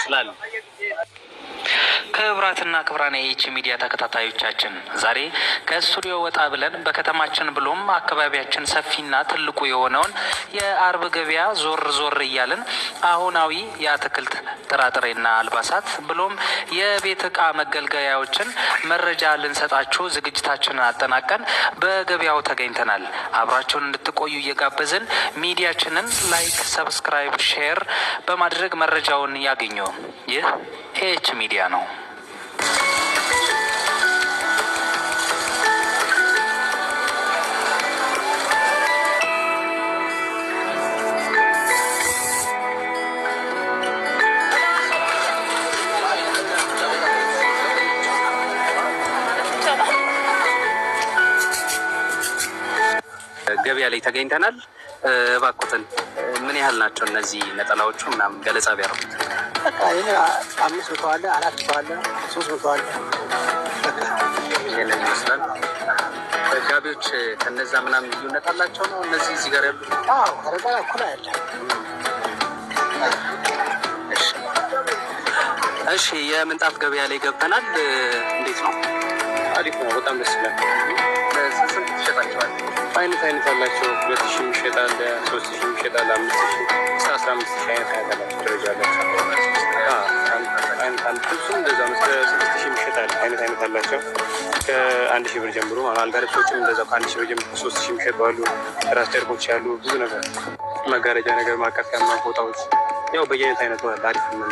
ይመስላል። ክብራትና ክብራን የኤች ሚዲያ ተከታታዮቻችን ዛሬ ከስቱዲዮ ወጣ ብለን በከተማችን ብሎም አካባቢያችን ሰፊና ትልቁ የሆነውን የአርብ ገበያ ዞር ዞር እያልን አሁናዊ የአትክልት ጥራጥሬና አልባሳት ብሎም የቤት ዕቃ መገልገያዎችን መረጃ ልንሰጣችሁ ዝግጅታችንን አጠናቀን በገበያው ተገኝተናል። አብራችሁን እንድትቆዩ እየጋበዝን ሚዲያችንን ላይክ፣ ሰብስክራይብ፣ ሼር በማድረግ መረጃውን ያገኙ። ይህ ኤች ሚዲያ ነው። ገበያ ላይ ተገኝተናል። እባክዎትን ምን ያህል ናቸው እነዚህ ነጠላዎቹ ምናምን ገለጻ ቢያደርጉት? በቃ ይሄ 500 አለ፣ 400 አለ፣ 300 አለ። በቃ ይሄንን ይመስላል። ጋቢዎች ከነዛ ምናምን ልዩነት አላቸው ነው እነዚህ እዚህ ጋር ያሉት? አዎ ከረጋ እኩል አለ። እሺ የምንጣፍ ገበያ ላይ ገብተናል። እንዴት ነው? አሪፍ ነው። በጣም ደስ ይላል። ስንት ትሸጣቸዋል? አይነት አላቸው። 2000 ይሸጣል፣ 3000 ይሸጣል፣ 5000 እስከ 15000 አይነት አላቸው። ደረጃ አላቸው። አንድ ብዙም እንደዛ እስከ 6000 ይሸጣል። አይነት አላቸው። ከ1000 ብር ጀምሮ አልጋ ልብሶችም እንደዛው ከ1000 ብር ጀምሮ 3000 ይሸጡ አሉ። ራስ ጨርቆች ያሉ ብዙ ነገር፣ መጋረጃ ነገር፣ ማቀፊያ ቦታዎች ያው በየአይነት አይነቱ አሪፍ ነው።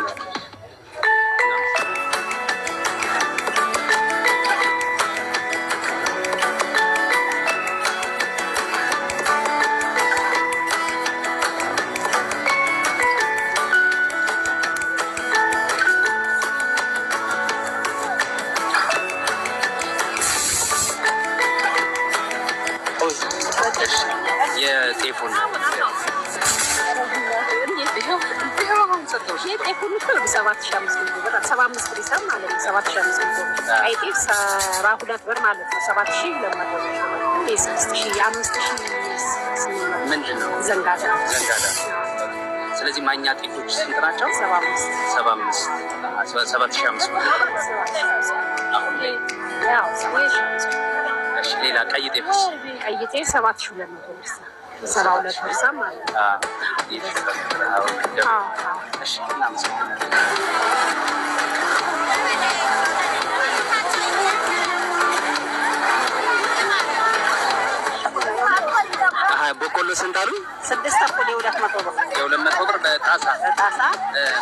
የጤፉን የጤፉን እኮ 7500 ብር 75 ብር ይሰራል ማለት ነው። 7500 ቀይ ጤፍ 72 ብር ማለት ነው። 7200 ብር የ6000 5000 ምንድን ነው? ዘንጋዳ። ስለዚህ ማኛ ጤፎች ስንት ናቸው? 75 አሁን ላይ ያው 7500። እሺ ሌላ ቀይ ጤፍስ? ቀይ ጤፍ 7200 ብር 72 ብር ማለት ነው። እሺ እናመሰግናለን። በቆሎ ስንት አሉ? 6 ተኩል የ200 ብር የ200 ብር በጣሳ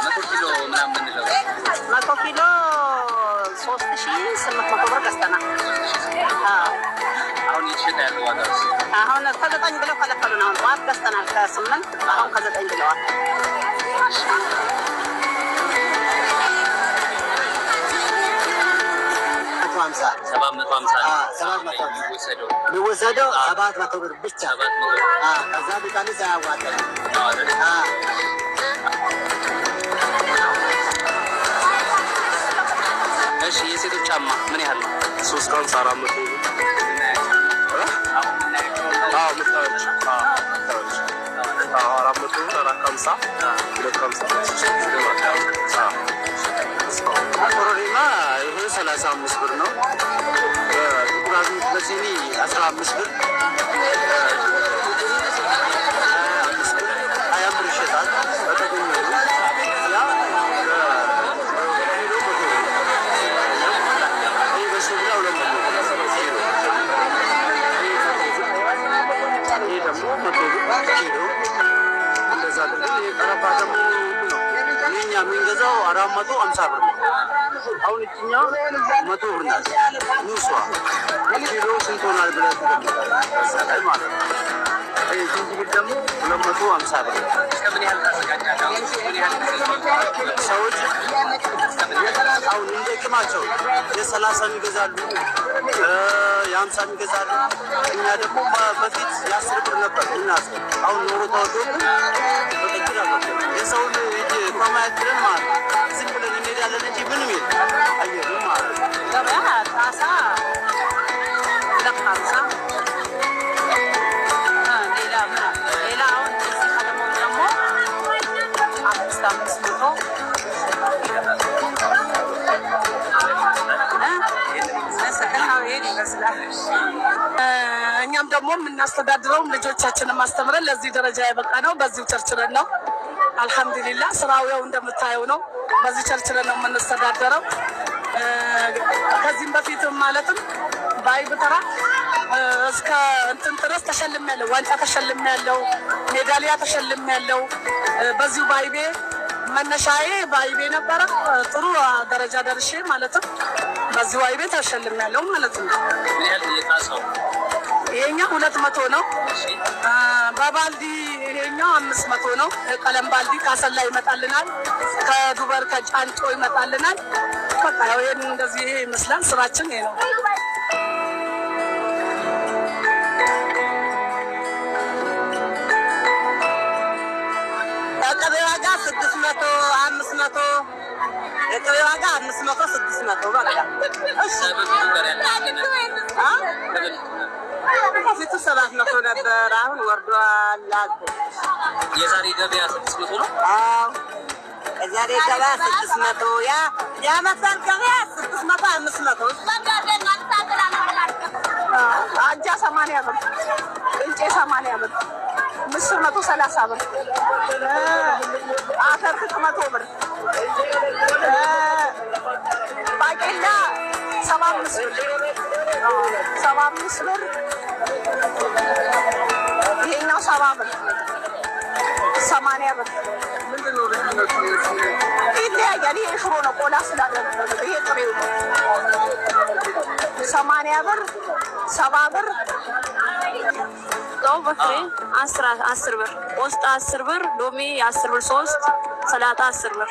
100 ኪሎ ምናምን ምንለው 100 ኪሎ 3800 ብር ገዝተናል። አሁን እየተሸጠ ያለው ዋጋ አሁን ከ9 ብለው ከለከሉን። አሁን ጠዋት ገዝተናል ከ8 አሁን ከ9 ብለዋል። የሚወሰደው 700 ብር ብቻ። ከዛ ቢቀንስ አያዋጣም። እሺ የሴቶች ጫማ ምን ያህል ነው? 350 400 ብር። ኮሮሪማ ይሄ 35 ብር ነው። ቁራቢ በሲኒ 15 ብር 20 ብር ይሸጣል። በተገኘ የምንገዛው 450 ብር ነው። አሁን እኛው 100 ብር ናት። ኑሷ ኪሎ ስንት ሆናል ብለህ ትገምታለህ ማለት ነው። ዝንጅብል ደግሞ 250 ብር። ሰዎች አሁን እንደ ቅማቸው የ30 ይገዛሉ፣ የ50 ይገዛሉ። እኛ ደግሞ በፊት የ10 ብር ነበር እናስ አሁን ኑሮ ተወዶብን በቀጥታ የሰው ልጅ ከማየት ብለን ማለት ዝም ብለን እንሄዳለን እንጂ ምንም የለም። አየህ ማለት ገበያ ጣሳ ለካሳ ሌላ አሁን ደግሞ 500 እኛም ደግሞ የምናስተዳድረው ልጆቻችንን ማስተምረን ለዚህ ደረጃ ያበቃ ነው በዚሁ ቸርችለን ነው። አልሐምዱሊላህ ስራው ያው እንደምታየው ነው። በዚህ ቸርችለን ነው የምንስተዳደረው። ከዚህም በፊትም ማለትም ባይብተራ እስከ እንትን ድረስ ተሸልሜያለሁ። ዋንጫ ተሸልሜያለሁ፣ ሜዳሊያ ተሸልሜያለሁ። በዚሁ ባይቤ መነሻዬ ባይቤ ነበረ። ጥሩ ደረጃ ደርሼ ማለትም በዚሁ ባይቤ ተሸልሜያለሁ ማለት ነው። ይሄኛው 200 ነው። በባልዲ ይሄኛው 500 ነው። ቀለም ባልዲ ካሰላ ይመጣልናል፣ ከዱበር ከጫንጮ ይመጣልናል። በቃ ያው ይሄን እንደዚህ ይሄ ይመስላል ስራችን ይሄ ነው። የቅቤ ዋጋ 600 500 የቅቤ ዋጋ 500 600 በቃ እሺ። በፊቱ 700 ነበር፣ አሁን ወርዷል። የዛሬ ገበያ 600 ነው። አዎ የዛሬ ገበያ 600 ያ መሰል ገበያ 600 500 አጃ 80 ብር፣ እንጬ 80 ብር፣ ምስር 130 ብር፣ አተር 100 ብር፣ ባቄላ 75 ብር 75 ብር። ይሄኛው 70 ብር 80 ብር። ይለያያል። ይሄ ሽሮ ነው ቆላ ስላደረገ ይሄ ጥሬው ነው። 80 ብር 70 ብር። ጾም በፍሬ 10 ብር፣ ቆስጣ 10 ብር፣ ሎሚ 10 ብር 3፣ ሰላጣ 10 ብር።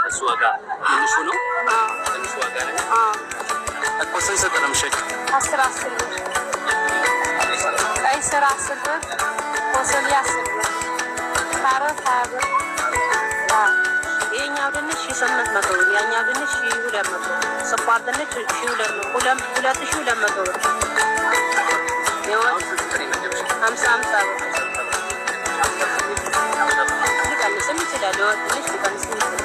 እሱ ዋጋ ትንሹ ነው። ትንሹ ዋጋ ነው። እኮ ስንት ሰጠ ነው የምትሸጪው? 10 ብር። ቀይ ስር 10 ብር፣ ኮሰሌ 10 ብር፣ ካሮት 20 ብር። ይሄኛው ድንች 800 ብር፣ ያኛው ድንች 200፣ ስኳር ድንች 2200 ብር። የወጥ 50 ብር ሊቀንስም ይችላል። የወጥ ድንች ሊቀንስም ይችላል።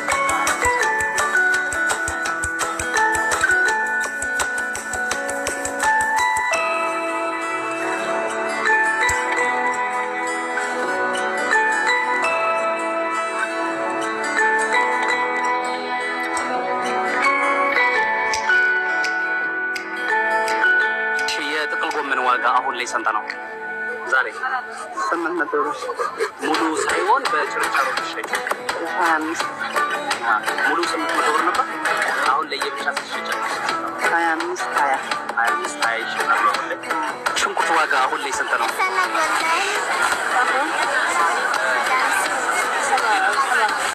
ዋጋ አሁን ላይ ስንት ነው? ዛሬ 800 ብር ሙሉ ሳይሆን በችርቻሮ ተሸጭ 25 ሙሉ 800 ብር ነበር። አሁን ላይ የብቻ ተሸጭ 25 20 ይችላል። ሽንኩርት ዋጋ አሁን ላይ ስንት ነው?